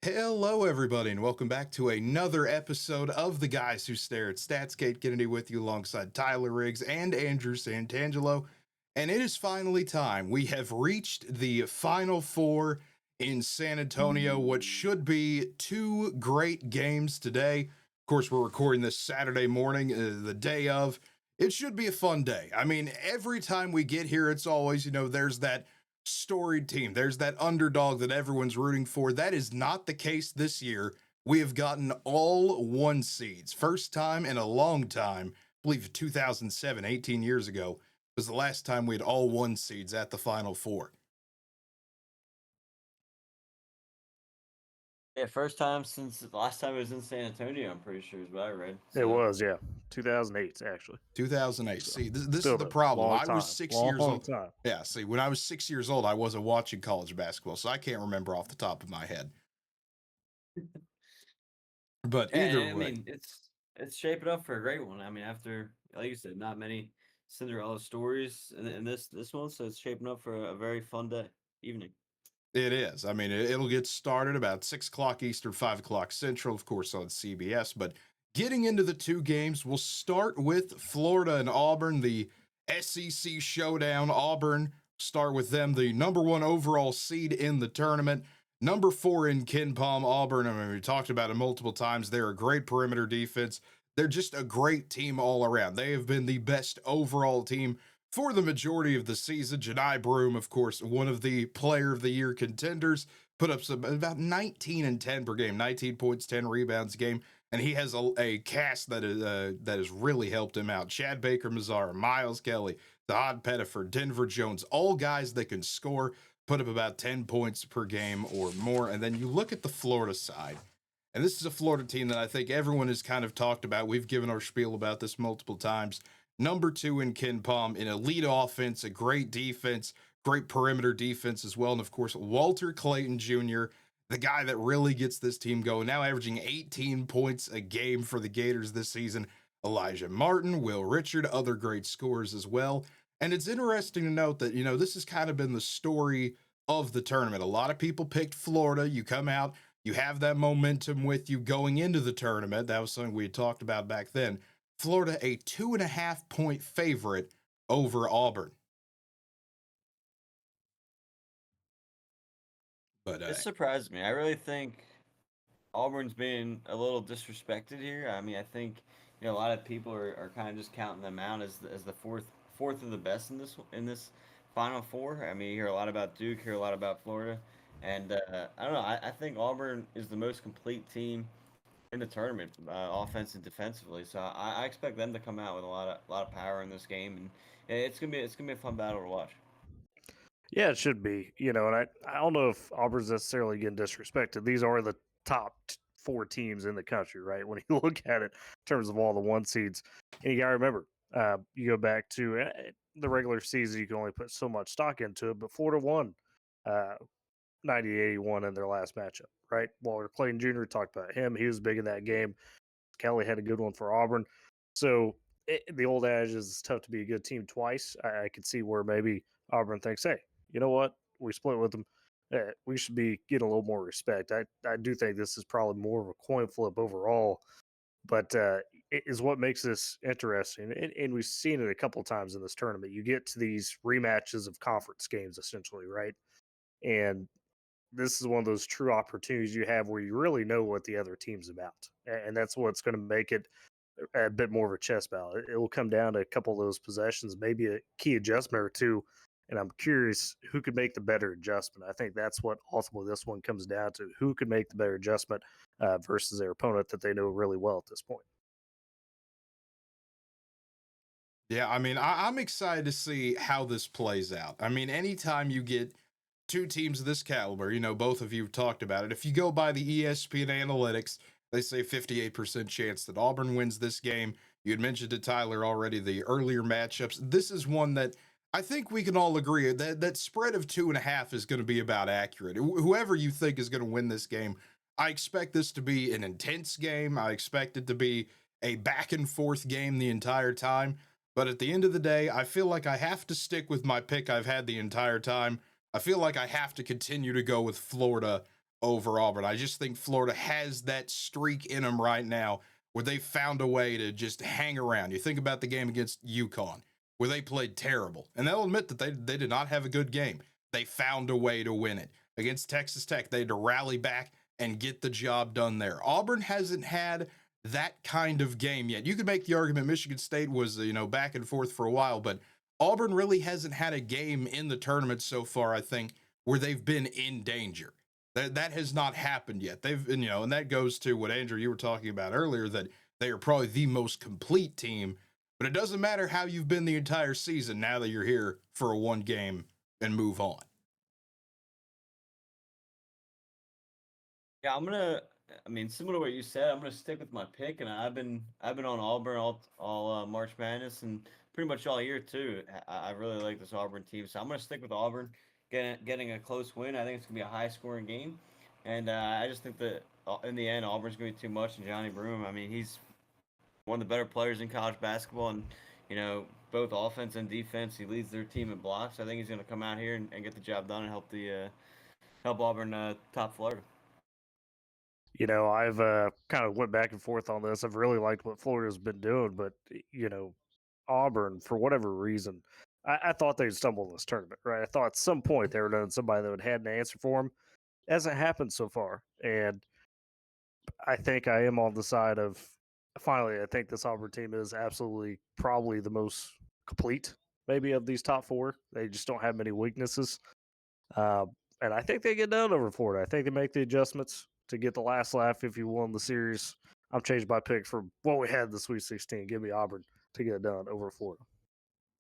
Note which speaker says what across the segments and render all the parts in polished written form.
Speaker 1: Hello, everybody, and welcome back to another episode of The Guys Who Stare at Stats. Cade Kennedy with you alongside Tyler Riggs and Andrew Santangelo. And it is finally time. We have reached the Final Four in San Antonio, what should be two great games today. Of course, we're recording this Saturday morning, the day of. It should be a fun day. I mean, every time we get here, it's always, there's that storied team. There's that underdog that everyone's rooting for. That is not the case this year. We have gotten all one seeds. First time in a long time. I believe 2007, 18 years ago, was the last time we had all one seeds at the Final Four.
Speaker 2: Yeah, first time since the last time it was in San Antonio, I'm pretty sure is what I read.
Speaker 3: It was, yeah. 2008, actually.
Speaker 1: 2008.
Speaker 3: So,
Speaker 1: See, this is
Speaker 3: still
Speaker 1: the
Speaker 3: a
Speaker 1: problem.
Speaker 3: long
Speaker 1: I was
Speaker 3: time.
Speaker 1: 6 years
Speaker 3: Long
Speaker 1: old.
Speaker 3: time.
Speaker 1: Yeah, see, when I was 6 years old, I wasn't watching college basketball, so I can't remember off the top of my head. But either
Speaker 2: I
Speaker 1: way,
Speaker 2: mean, it's shaping up for a great one. I mean, after like you said, not many Cinderella stories in this one, so it's shaping up for a very fun day evening.
Speaker 1: it is. I mean, it'll get started about 6 o'clock Eastern, 5 o'clock Central, of course, on CBS. But getting into the two games, we'll start with Florida and Auburn, the SEC showdown. Auburn, start with them, the number one overall seed in the tournament. Number four in Ken Palm, Auburn. I mean, we talked about it multiple times. They're a great perimeter defense. They're just a great team all around. They have been the best overall team for the majority of the season. Jedi Broom, of course, one of the player of the year contenders, put up about 19 and 10 per game, 19 points, 10 rebounds a game. And he has a cast that has really helped him out. Chad Baker Mazara, Miles Kelly, Todd Pettiford, Denver Jones, all guys that can score, put up about 10 points per game or more. And then you look at the Florida side. And this is a Florida team that I think everyone has kind of talked about. We've given our spiel about this multiple times. Number two in Ken Palm, an elite offense, a great defense, great perimeter defense as well. And of course, Walter Clayton Jr., the guy that really gets this team going, now averaging 18 points a game for the Gators this season. Elijah Martin, Will Richard, other great scorers as well. And it's interesting to note that, this has kind of been the story of the tournament. A lot of people picked Florida. You come out, you have that momentum with you going into the tournament. That was something we had talked about back then. Florida, a 2.5 point favorite over Auburn. But
Speaker 2: It surprised me. I really think Auburn's being a little disrespected here. I mean, I think a lot of people are kind of just counting them out as the fourth of the best in this Final Four. I mean, you hear a lot about Duke, hear a lot about Florida, and I don't know. I think Auburn is the most complete team in the tournament, offense and defensively. So I expect them to come out with a lot of power in this game, and it's gonna be a fun battle to watch.
Speaker 3: Yeah, it should be. And I don't know if Auburn's necessarily getting disrespected. These are the top four teams in the country, right? When you look at it in terms of all the one seeds. And you got to remember, you go back to the regular season, you can only put so much stock into it, but Florida won 90-81 in their last matchup, right? Walter Clayton Jr. talked about him. He was big in that game. Kelly had a good one for Auburn. So the old adage is it's tough to be a good team twice. I could see where maybe Auburn thinks, hey, you know what? We split with them. We should be getting a little more respect. I do think this is probably more of a coin flip overall, but it is what makes this interesting. And we've seen it a couple of times in this tournament. You get to these rematches of conference games, essentially, right? And this is one of those true opportunities you have where you really know what the other team's about. And that's what's going to make it a bit more of a chess battle. It will come down to a couple of those possessions, maybe a key adjustment or two. And I'm curious who could make the better adjustment. I think that's what ultimately this one comes down to. Who could make the better adjustment versus their opponent that they know really well at this point.
Speaker 1: yeah, I mean, I'm excited to see how this plays out. I mean, anytime you get two teams of this caliber, both of you have talked about it. If you go by the ESPN analytics, they say 58% chance that Auburn wins this game. You had mentioned to Tyler already the earlier matchups. This is one that I think we can all agree that spread of 2.5 is going to be about accurate. Whoever you think is going to win this game, I expect this to be an intense game. I expect it to be a back and forth game the entire time. But at the end of the day, I feel like I have to stick with my pick I've had the entire time. I feel like I have to continue to go with Florida over Auburn. I just think Florida has that streak in them right now where they found a way to just hang around. You think about the game against UConn where they played terrible, and they'll admit that they did not have a good game. They found a way to win it. Against Texas Tech, they had to rally back and get the job done there. Auburn hasn't had that kind of game yet. You could make the argument Michigan State was, back and forth for a while, but Auburn really hasn't had a game in the tournament so far, I think, where they've been in danger. That has not happened yet. And that goes to what Andrew you were talking about earlier, that they are probably the most complete team. But it doesn't matter how you've been the entire season now that you're here for a one game and move on.
Speaker 2: Yeah, similar to what you said, I'm gonna stick with my pick, and I've been on Auburn all March Madness and pretty much all year too. I really like this Auburn team, so I'm gonna stick with Auburn, getting a close win. I think it's gonna be a high scoring game, and I just think that in the end, Auburn's gonna be too much. And Johnny Broome, I mean, he's one of the better players in college basketball, and both offense and defense, he leads their team in blocks. I think he's gonna come out here and get the job done and help Auburn top Florida.
Speaker 3: I've kind of went back and forth on this. I've really liked what Florida's been doing, but Auburn, for whatever reason, I thought they'd stumble in this tournament, right? I thought at some point they were done somebody that would had an answer for them. Hasn't happened so far, and I think I am on the side of finally. I think this Auburn team is absolutely probably the most complete, maybe of these top four. They just don't have many weaknesses. And I think they get done over Florida. I think they make the adjustments to get the last laugh if you won the series. I'm changed my pick from what we had the Sweet 16. Give me Auburn to get it done over Florida.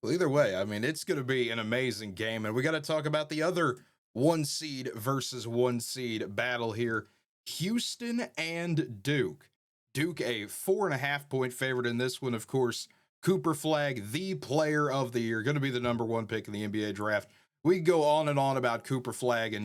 Speaker 1: Well, either way, I mean, it's going to be an amazing game. And we got to talk about the other one seed versus one seed battle here, Houston and Duke. Duke, a 4.5-point favorite in this one. Of course, Cooper Flagg, the player of the year, going to be the number one pick in the NBA draft. We go on and on about Cooper Flagg, and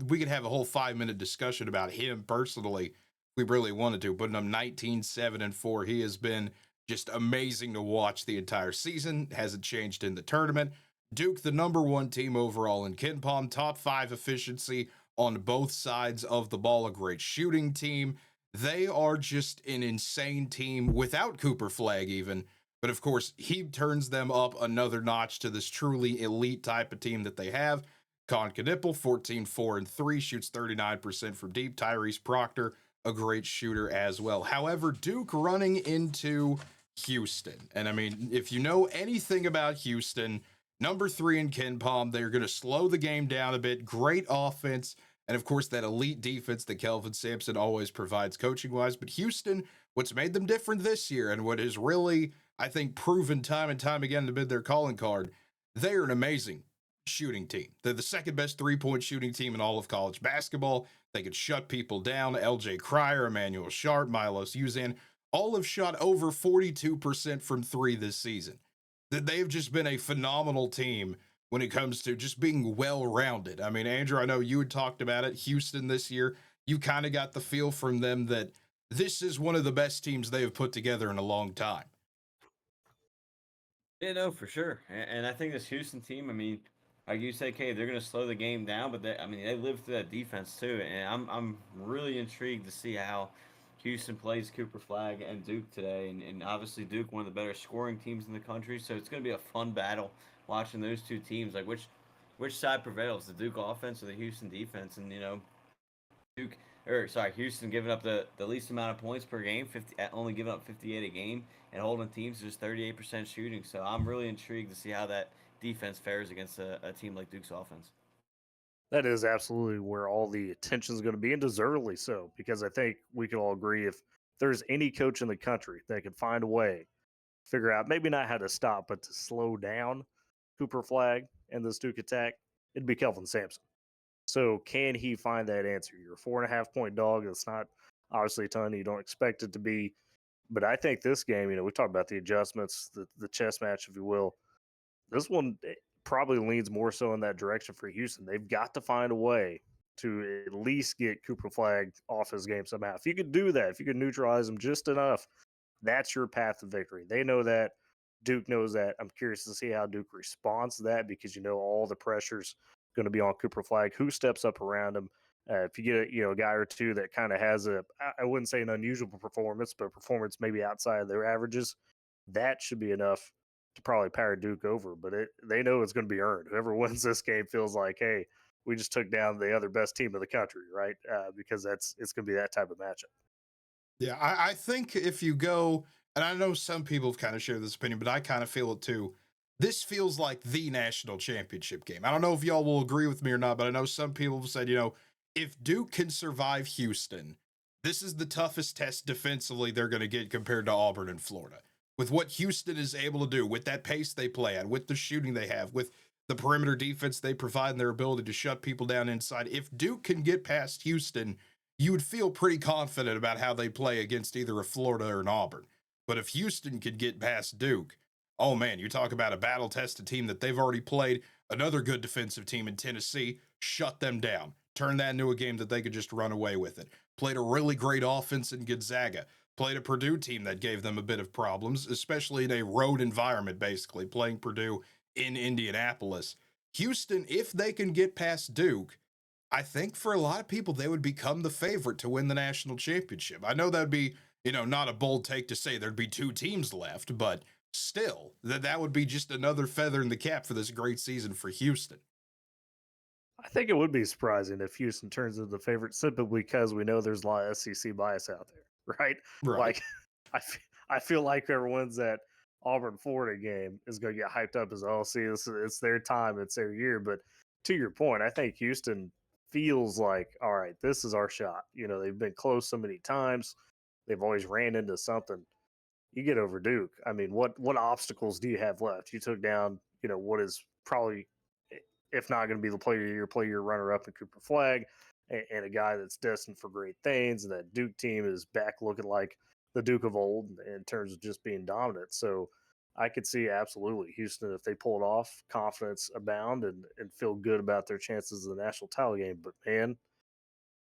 Speaker 1: we could have a whole 5-minute discussion about him personally if we really wanted to. Putting him 19, 7, and 4, he has been just amazing to watch the entire season. Hasn't changed in the tournament. Duke, the number one team overall in KenPom, top 5 efficiency on both sides of the ball, a great shooting team. They are just an insane team without Cooper Flagg even. But of course, he turns them up another notch to this truly elite type of team that they have. Con Knipple, 14, 4, and 3, shoots 39% from deep. Tyrese Proctor, a great shooter as well. However, Duke running into Houston. And I mean, if you know anything about Houston, number 3 in KenPom, they're going to slow the game down a bit. Great offense. And of course, that elite defense that Kelvin Sampson always provides coaching wise. But Houston, what's made them different this year and what has really, I think, proven time and time again to be their calling card, they're an amazing shooting team. They're the second best 3-point shooting team in all of college basketball. They could shut people down. LJ Cryer, Emmanuel Sharp, Milos Uzan, all have shot over 42% from 3 this season. They've just been a phenomenal team when it comes to just being well-rounded. I mean, Andrew, I know you had talked about it. Houston this year, you kind of got the feel from them that this is one of the best teams they have put together in a long time.
Speaker 2: Yeah, no, for sure. And I think this Houston team, I mean, like you said, Cade, they're going to slow the game down, but they live through that defense too. And I'm really intrigued to see how Houston plays Cooper Flagg and Duke today. And obviously, Duke, one of the better scoring teams in the country. So it's going to be a fun battle watching those two teams. Like, which side prevails, the Duke offense or the Houston defense? And, Houston giving up the least amount of points per game, only giving up 58 a game, and holding teams to just 38% shooting. So I'm really intrigued to see how that defense fares against a team like Duke's offense.
Speaker 3: That is absolutely where all the attention is going to be, and deservedly so, because I think we can all agree if there's any coach in the country that could find a way, figure out maybe not how to stop, but to slow down Cooper Flagg and this Duke attack, it'd be Kelvin Sampson. So can he find that answer? You're a 4.5-point dog. That's not obviously a ton. You don't expect it to be. But I think this game, we talked about the adjustments, the chess match, if you will. This one probably leans more so in that direction for Houston. They've got to find a way to at least get Cooper Flagg off his game somehow. If you could do that, if you could neutralize him just enough, that's your path to victory. They know that. Duke knows that. I'm curious to see how Duke responds to that because all the pressure's going to be on Cooper Flagg. Who steps up around him? If you get a guy or two that kind of has I wouldn't say an unusual performance, but performance maybe outside of their averages, that should be enough to probably power Duke over. But they know it's going to be earned. Whoever wins this game feels like, hey, we just took down the other best team in the country, right? Because it's going to be that type of matchup.
Speaker 1: Yeah, I think if you go, and I know some people have kind of shared this opinion, but I kind of feel it too. This feels like the national championship game. I don't know if y'all will agree with me or not, but I know some people have said, if Duke can survive Houston, this is the toughest test defensively they're going to get compared to Auburn and Florida. With what Houston is able to do, with that pace they play at, with the shooting they have, with the perimeter defense they provide, and their ability to shut people down inside, if Duke can get past Houston, you would feel pretty confident about how they play against either a Florida or an Auburn. But if Houston could get past Duke, oh man, you talk about a battle tested team that they've already played. Another good defensive team in Tennessee, shut them down. Turn that into a game that they could just run away with it. Played a really great offense in Gonzaga. Played a Purdue team that gave them a bit of problems, especially in a road environment, basically, playing Purdue in Indianapolis. Houston, if they can get past Duke, I think for a lot of people, they would become the favorite to win the national championship. I know that'd be, not a bold take to say there'd be two teams left, but still, that would be just another feather in the cap for this great season for Houston.
Speaker 3: I think it would be surprising if Houston turns into the favorite simply because we know there's a lot of SEC bias out there, right?
Speaker 1: Right.
Speaker 3: Like, I feel like whoever wins that Auburn Florida game is going to get hyped up as, oh, see, it's their time, it's their year. But to your point, I think Houston feels like, all right, this is our shot. They've been close so many times, they've always ran into something. You get over Duke. I mean, what obstacles do you have left? You took down, what is probably, if not going to be the player year runner up in Cooper Flag, and a guy that's destined for great things. And that Duke team is back looking like the Duke of old in terms of just being dominant. So I could see absolutely Houston, if they pull it off, confidence abound and feel good about their chances of the national title game. But man,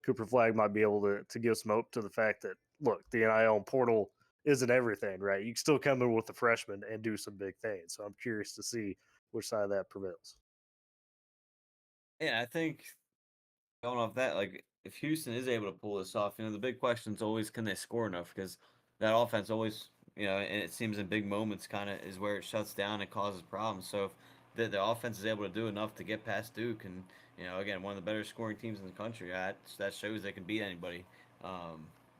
Speaker 3: Cooper Flag might be able to give some hope to the fact that, look, the NIL portal isn't everything, right? You can still come in with the freshman and do some big things. So I'm curious to see which side of that prevails.
Speaker 2: Yeah, I think going off that, like if Houston is able to pull this off, the big question is always can they score enough because that offense always, and it seems in big moments kind of is where it shuts down and causes problems. So if the offense is able to do enough to get past Duke and again one of the better scoring teams in the country, that shows they can beat anybody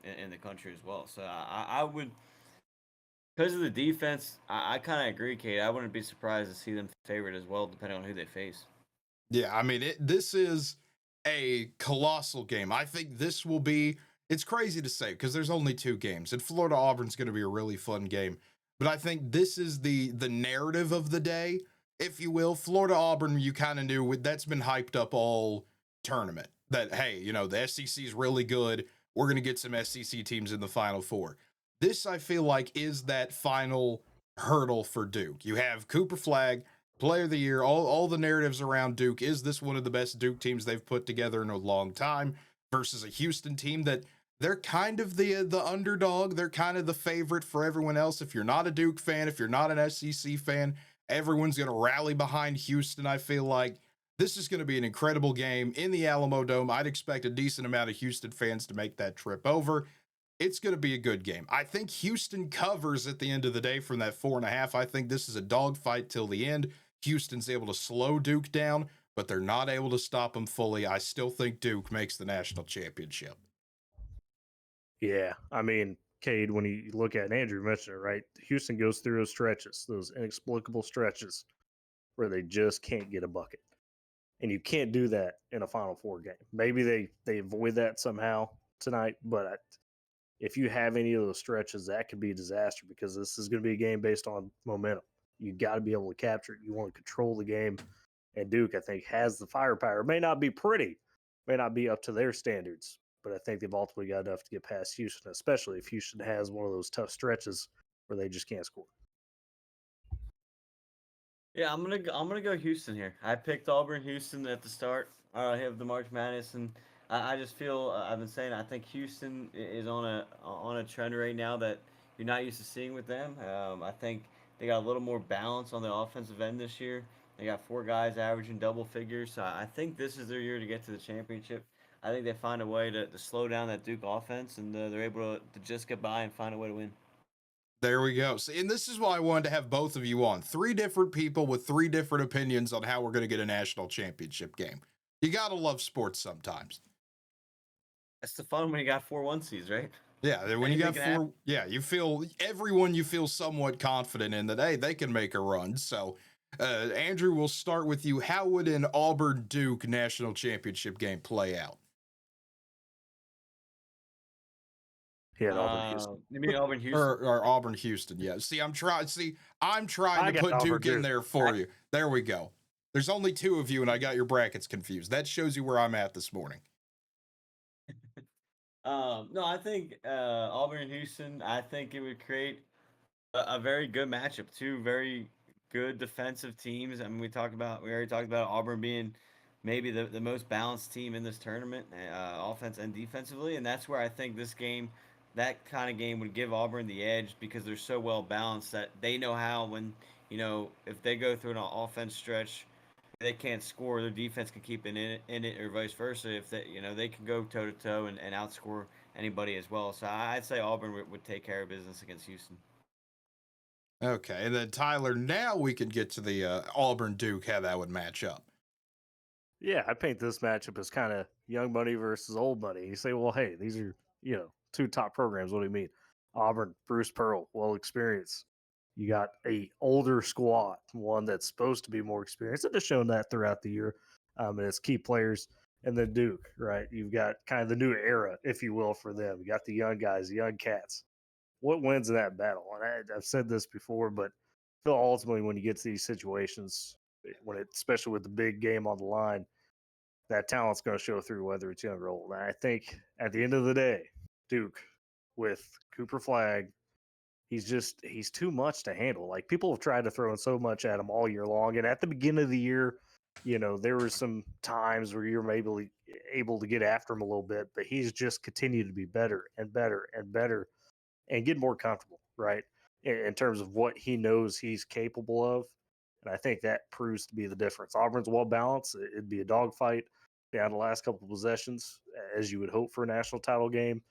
Speaker 2: in the country as well. So I would. Because of the defense, I kind of agree, Kate. I wouldn't be surprised to see them favored as well, depending on who they face.
Speaker 1: Yeah, I mean, this is a colossal game. I think this will be, it's crazy to say because there's only two games, and Florida Auburn's going to be a really fun game. But I think this is the narrative of the day, if you will. Florida Auburn, you kind of knew that's been hyped up all tournament that, hey, the SEC is really good. We're going to get some SEC teams in the Final Four. This, I feel like, is that final hurdle for Duke. You have Cooper Flag, Player of the Year, all the narratives around Duke. Is this one of the best Duke teams they've put together in a long time versus a Houston team that they're kind of the underdog. They're kind of the favorite for everyone else. If you're not a Duke fan, if you're not an SEC fan, everyone's going to rally behind Houston. I feel like this is going to be an incredible game in the Alamo Dome. I'd expect a decent amount of Houston fans to make that trip over. It's going to be a good game. I think Houston covers at the end of the day from that 4.5. I think this is a dogfight till the end. Houston's able to slow Duke down, but they're not able to stop them fully. I still think Duke makes the national championship.
Speaker 3: Yeah, I mean, Cade, when you look at, and Andrew mentioned it, right? Houston goes through those stretches, those inexplicable stretches where they just can't get a bucket. And you can't do that in a Final Four game. Maybe they avoid that somehow tonight, but if you have any of those stretches, that could be a disaster because this is going to be a game based on momentum. You got to be able to capture it. You want to control the game. And Duke, I think, has the firepower. It may not be pretty, may not be up to their standards, but I think they've ultimately got enough to get past Houston, especially if Houston has one of those tough stretches where they just can't score.
Speaker 2: Yeah, I'm gonna go Houston here. I picked Auburn, Houston at the start. I have the March Madness, and I just feel I've been saying I think Houston is on a trend right now that you're not used to seeing with them. I think they got a little more balance on the offensive end this year. They got four guys averaging double figures, so I think this is their year to get to the championship. I think they find a way to slow down that Duke offense, and they're able to just get by and find a way to win.
Speaker 1: There we go. See, and this is why I wanted to have both of you on. Three different people with three different opinions on how we're going to get a national championship game. You got to love sports sometimes.
Speaker 2: That's the fun when you got 4 1 seeds, right?
Speaker 1: Yeah, when you got four, you feel everyone you feel somewhat confident in that, hey, they can make a run. So, Andrew, we'll start with you. How would an Auburn Duke national championship game play out?
Speaker 3: Yeah, Auburn Houston.
Speaker 2: You mean Auburn Houston?
Speaker 1: Or Auburn Houston? Yeah. See, I'm trying to put Duke in there for you. There we go. There's only two of you, and I got your brackets confused. That shows you where I'm at this morning.
Speaker 2: No, I think Auburn and Houston. I think it would create a very good matchup. Two very good defensive teams. I mean, we already talked about Auburn being maybe the most balanced team in this tournament, offense and defensively, and that's where I think that kind of game would give Auburn the edge because they're so well balanced that they know how when if they go through an offense stretch they can't score, their defense can keep it in it, or vice versa. If they can go toe to toe and outscore anybody as well. So I'd say Auburn would take care of business against Houston.
Speaker 1: Okay, and then Tyler, now we can get to the Auburn Duke, how that would match up.
Speaker 3: Yeah, I paint this matchup as kind of young money versus old money. You say, well, hey, these are two top programs. What do you mean? Auburn, Bruce Pearl, well experienced. You got a older squad, one that's supposed to be more experienced, and has shown that throughout the year. And it's key players. And then Duke, right? You've got kind of the new era, if you will, for them. You got the young guys, the young cats. What wins in that battle? And I've said this before, but I feel ultimately when you get to these situations, especially with the big game on the line, that talent's going to show through whether it's young or old. And I think at the end of the day, Duke with Cooper Flag, he's too much to handle. Like people have tried to throw in so much at him all year long, and at the beginning of the year, there were some times where you're maybe able to get after him a little bit, but he's just continued to be better and better and better and get more comfortable, right? In terms of what he knows he's capable of. And I think that proves to be the difference. Auburn's well balanced. It'd be a dogfight down the last couple of possessions, as you would hope for a national title game.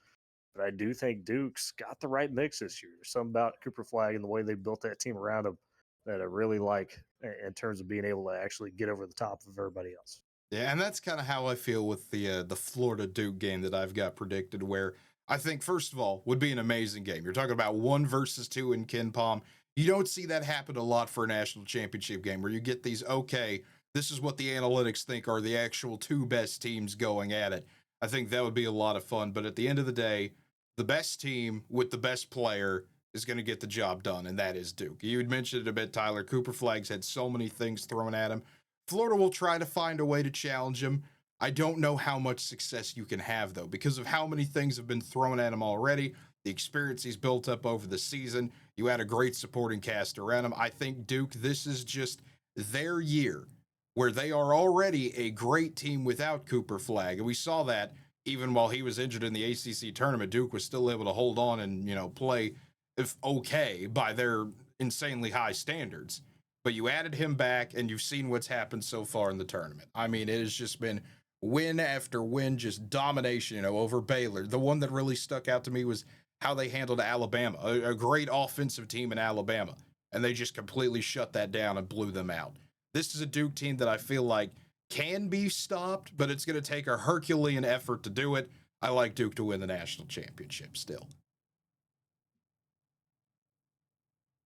Speaker 3: But I do think Duke's got the right mix this year. There's something about Cooper Flag and the way they built that team around him that I really like in terms of being able to actually get over the top of everybody else.
Speaker 1: Yeah, and that's kind of how I feel with the Florida Duke game that I've got predicted, where I think, first of all, would be an amazing game. You're talking about 1 versus 2 in Ken Palm. You don't see that happen a lot for a national championship game where you get these, okay, this is what the analytics think are the actual 2 best teams going at it. I think that would be a lot of fun. But at the end of the day, the best team with the best player is going to get the job done, and that is Duke. You had mentioned it a bit, Tyler. Cooper Flag's had so many things thrown at him. Florida will try to find a way to challenge him. I don't know how much success you can have, though, because of how many things have been thrown at him already, the experience he's built up over the season. You had a great supporting cast around him. I think Duke, this is just their year where they are already a great team without Cooper Flag. And we saw that even while he was injured in the ACC tournament, Duke was still able to hold on and, play if okay by their insanely high standards. But you added him back, and you've seen what's happened so far in the tournament. I mean, it has just been win after win, just domination, over Baylor. The one that really stuck out to me was how they handled Alabama, a great offensive team in Alabama, and they just completely shut that down and blew them out. This is a Duke team that I feel like can be stopped, but it's going to take a Herculean effort to do it. I like Duke to win the national championship still.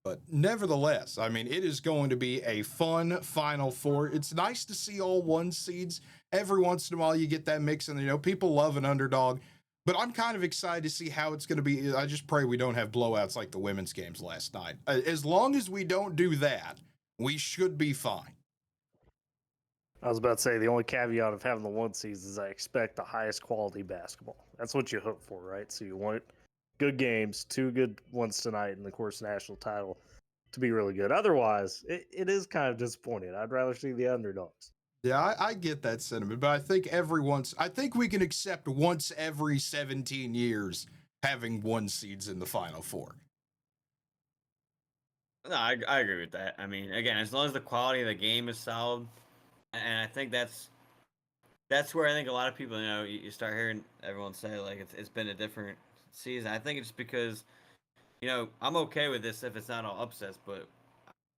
Speaker 1: But nevertheless, I mean, it is going to be a fun Final Four. It's nice to see all 1 seeds. Every once in a while, you get that mix, and people love an underdog. But I'm kind of excited to see how it's going to be. I just pray we don't have blowouts like the women's games last night. As long as we don't do that, we should be fine.
Speaker 3: I was about to say the only caveat of having the 1 seeds is I expect the highest quality basketball. That's what you hope for, right? So you want good games, 2 good ones tonight, and of course, national title to be really good. Otherwise, it is kind of disappointing. I'd rather see the underdogs.
Speaker 1: Yeah, I get that sentiment, but I think we can accept once every 17 years having 1 seeds in the Final Four.
Speaker 2: No, I agree with that. I mean, again, as long as the quality of the game is solid, and I think that's that's where I think a lot of people, you start hearing everyone say like it's been a different season. I think it's because I'm okay with this if it's not all upsets, but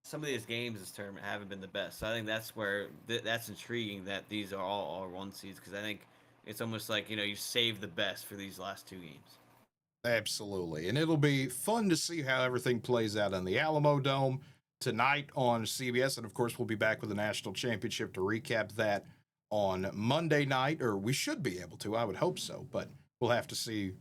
Speaker 2: some of these games this tournament haven't been the best. So I think that's where that's intriguing that these are all one seeds because I think it's almost like you save the best for these last two games.
Speaker 1: Absolutely. And it'll be fun to see how everything plays out in the Alamo Dome tonight on CBS. And of course, we'll be back with the national championship to recap that on Monday night, or we should be able to. I would hope so, but we'll have to see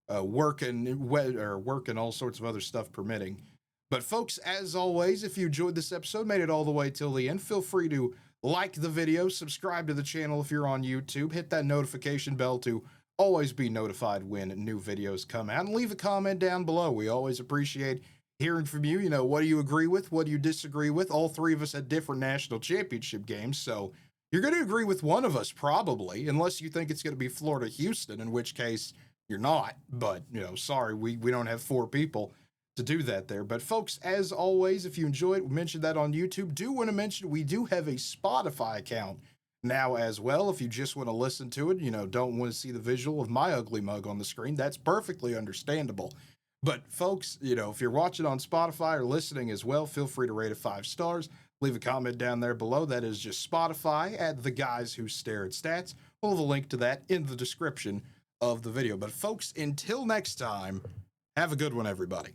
Speaker 1: work and all sorts of other stuff permitting. But folks, as always, if you enjoyed this episode, made it all the way till the end, feel free to like the video, subscribe to the channel if you're on YouTube, hit that notification bell to always be notified when new videos come out, and leave a comment down below. We always appreciate hearing from you. What do you agree with? What do you disagree with? All three of us had different national championship games, so you're going to agree with one of us probably, unless you think it's going to be Florida Houston, in which case you're not. But sorry, we don't have four people to do that there. But folks, as always, if you enjoyed, we mentioned that on YouTube. Do want to mention we do have a Spotify account now as well. If you just want to listen to it, don't want to see the visual of my ugly mug on the screen, that's perfectly understandable. But folks, if you're watching on Spotify or listening as well, feel free to rate it 5 stars. Leave a comment down there below. That is just Spotify at The Guys Who Stare at Stats. We'll have a link to that in the description of the video. But folks, until next time, have a good one, everybody.